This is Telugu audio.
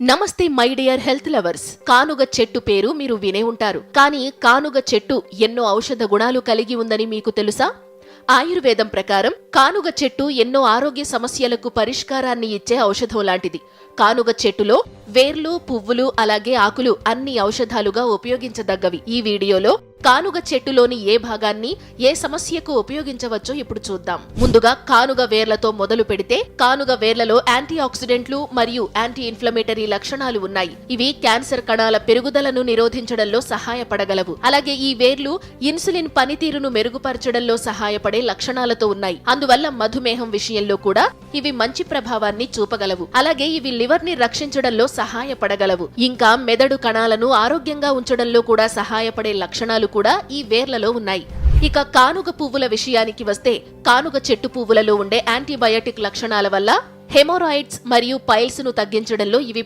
నమస్తే మై డియర్ హెల్త్ లవర్స్. కానుగ చెట్టు పేరు మీరు వినే ఉంటారు. కానీ కానుగ చెట్టు ఎన్నో ఔషధ గుణాలు కలిగి ఉందని మీకు తెలుసా? ఆయుర్వేదం ప్రకారం కానుగ చెట్టు ఎన్నో ఆరోగ్య సమస్యలకు పరిష్కారాన్ని ఇచ్చే ఔషధం లాంటిది. కానుగ చెట్టులో వేర్లు, పువ్వులు, అలాగే ఆకులు అన్ని ఔషధాలుగా ఉపయోగించదగ్గవి. ఈ వీడియోలో కానుగ చెట్టులోని ఏ భాగాన్ని ఏ సమస్యకు ఉపయోగించవచ్చో ఇప్పుడు చూద్దాం. ముందుగా కానుగ వేర్లతో మొదలు పెడితే కానుగ వేర్లలో యాంటీ ఆక్సిడెంట్లు మరియు యాంటీ ఇన్ఫ్లమేటరీ లక్షణాలు ఉన్నాయి. ఇవి క్యాన్సర్ కణాల పెరుగుదలను నిరోధించడంలో సహాయపడగలవు. అలాగే ఈ వేర్లు ఇన్సులిన్ పనితీరును మెరుగుపరచడంలో సహాయపడే లక్షణాలతో ఉన్నాయి. అందువల్ల మధుమేహం విషయంలో కూడా ఇవి మంచి ప్రభావాన్ని చూపగలవు. అలాగే ఇవి లివర్ ని రక్షించడంలో సహాయపడగలవు. ఇంకా మెదడు కణాలను ఆరోగ్యంగా ఉంచడంలో కూడా సహాయపడే లక్షణాలు కూడా ఈ వేర్లలో ఉన్నాయి. ఇక కానుగ పువ్వుల విషయానికి వస్తే కానుగ చెట్టు పువ్వులలో ఉండే యాంటీబయాటిక్ లక్షణాల వల్ల హెమోరాయిడ్స్ మరియు పైల్స్ ను తగ్గించడంలో ఇవి